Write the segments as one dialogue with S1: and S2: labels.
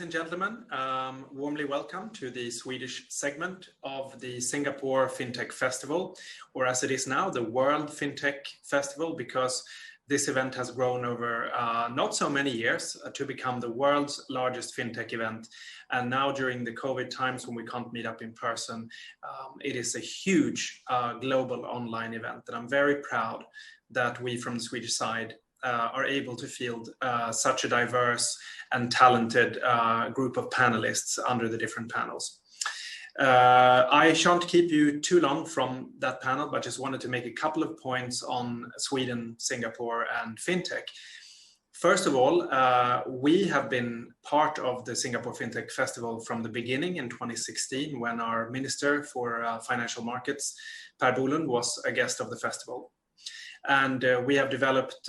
S1: Ladies and gentlemen, warmly welcome to the Swedish segment of the Singapore FinTech Festival, or as it is now, the World FinTech Festival, because this event has grown over not so many years to become the world's largest FinTech event. And now during the COVID times when we can't meet up in person, it is a huge global online event. And I'm very proud that we from the Swedish side are able to field such a diverse and talented group of panelists under the different panels. I shan't keep you too long from that panel, but just wanted to make a couple of points on Sweden, Singapore, and FinTech. First of all, we have been part of the Singapore FinTech Festival from the beginning in 2016, when our Minister for Financial Markets, Per Bolund, was a guest of the festival. And we have developed,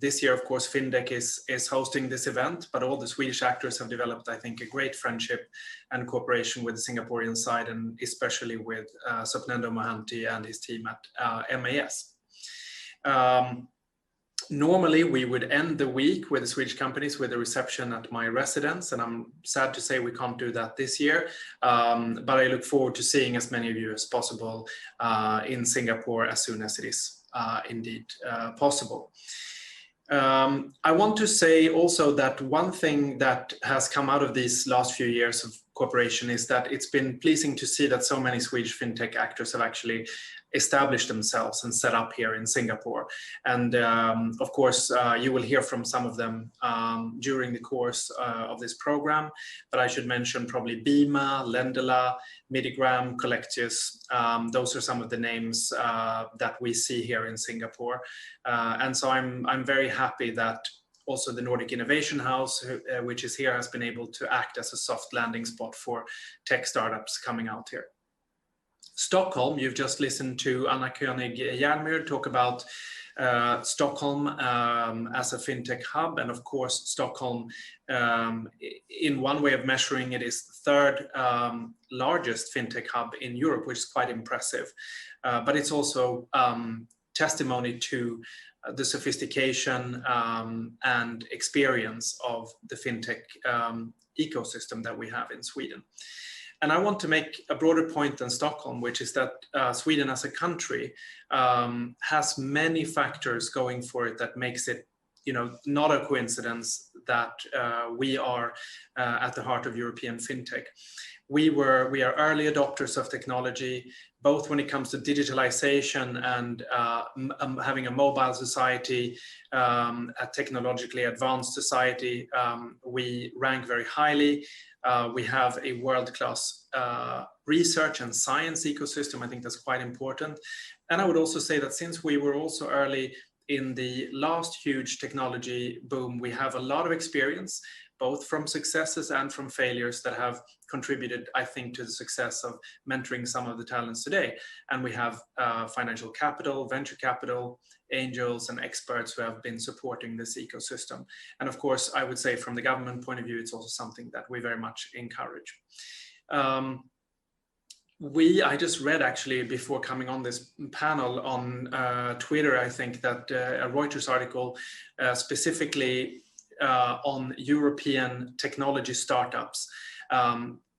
S1: this year, of course, FinTech is hosting this event, but all the Swedish actors have developed, I think, a great friendship and cooperation with the Singaporean side, and especially with Swapnendo Mohanty and his team at MAS. Normally, we would end the week with the Swedish companies with a reception at my residence, and I'm sad to say we can't do that this year, but I look forward to seeing as many of you as possible in Singapore as soon as it is indeed possible. I want to say also that one thing that has come out of these last few years of cooperation is that it's been pleasing to see that so many Swedish FinTech actors have actually established themselves and set up here in Singapore. And of course, you will hear from some of them during the course of this program, but I should mention probably Bima, Lendela, Midigram, Collectius. Those are some of the names that we see here in Singapore. And so I'm very happy that also the Nordic Innovation House, which is here, has been able to act as a soft landing spot for tech startups coming out here. Stockholm, you've just listened to Anna König Järnmyr talk about Stockholm as a FinTech hub. And of course, Stockholm, in one way of measuring it, is the third largest FinTech hub in Europe, which is quite impressive. But it's also testimony to the sophistication and experience of the FinTech ecosystem that we have in Sweden. And I want to make a broader point than Stockholm, which is that Sweden as a country has many factors going for it that makes it, not a coincidence that we are at the heart of European FinTech. We are early adopters of technology, both when it comes to digitalization and having a mobile society, a technologically advanced society. We rank very highly. We have a world-class research and science ecosystem. I think that's quite important. And I would also say that since we were also early in the last huge technology boom, we have a lot of experience, both from successes and from failures, that have contributed, I think, to the success of mentoring some of the talents today. And we have financial capital, venture capital, angels, and experts who have been supporting this ecosystem. And of course, I would say from the government point of view, it's also something that we very much encourage. I just read, actually, before coming on this panel on Twitter, I think that a Reuters article specifically on European technology startups,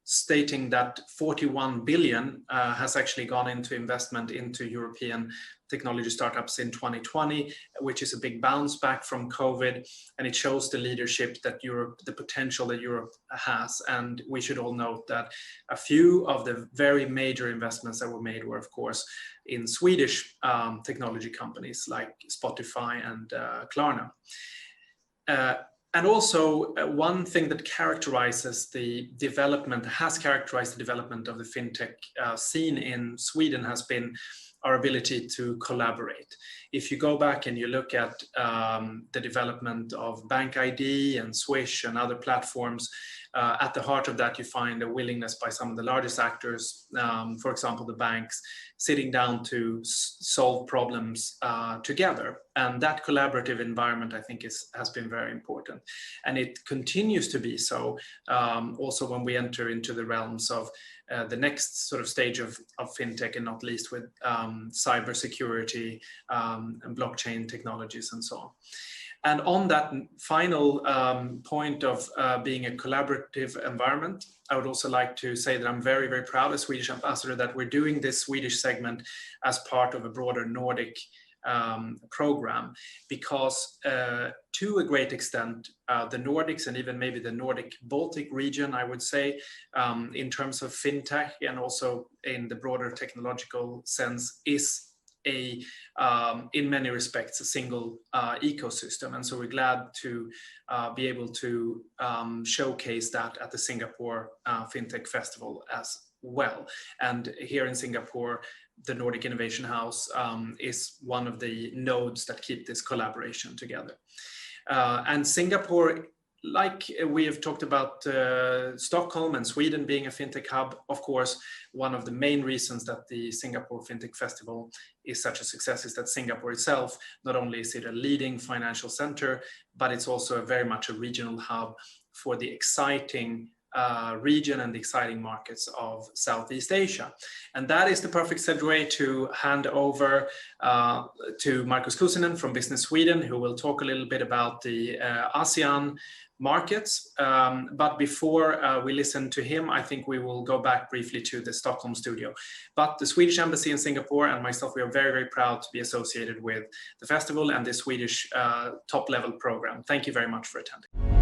S1: stating that 41 billion has actually gone into investment into European technology startups in 2020, which is a big bounce back from COVID. And it shows the leadership that Europe, the potential that Europe has. And we should all note that a few of the very major investments that were made were, of course, in Swedish technology companies like Spotify and Klarna. And also, one thing that characterizes the development, has characterized the development of the FinTech scene in Sweden, has been our ability to collaborate. If you go back and you look at the development of Bank ID and Swish and other platforms, at the heart of that you find a willingness by some of the largest actors, for example the banks, sitting down to solve problems together. And that collaborative environment, I think, has been very important. And it continues to be so also when we enter into the realms of the next sort of stage of FinTech, and not least with cybersecurity and blockchain technologies and so on. And on that final point of being a collaborative environment, I would also like to say that I'm very, very proud as Swedish ambassador that we're doing this Swedish segment as part of a broader Nordic program, because to a great extent, the Nordics and even maybe the Nordic Baltic region, I would say, in terms of FinTech and also in the broader technological sense, is in many respects a single ecosystem. And so we're glad to be able to showcase that at the Singapore FinTech Festival as well. And here in Singapore, the Nordic Innovation House is one of the nodes that keep this collaboration together. And Singapore, like we have talked about Stockholm and Sweden being a FinTech hub, of course, one of the main reasons that the Singapore FinTech Festival is such a success is that Singapore itself, not only is it a leading financial center, but it's also very much a regional hub for the exciting region and the exciting markets of Southeast Asia. And that is the perfect segue to hand over to Markus Kuusinen from Business Sweden, who will talk a little bit about the ASEAN markets. But before we listen to him, I think we will go back briefly to the Stockholm studio. But the Swedish Embassy in Singapore and myself, we are very, very proud to be associated with the festival and the Swedish top-level program. Thank you very much for attending.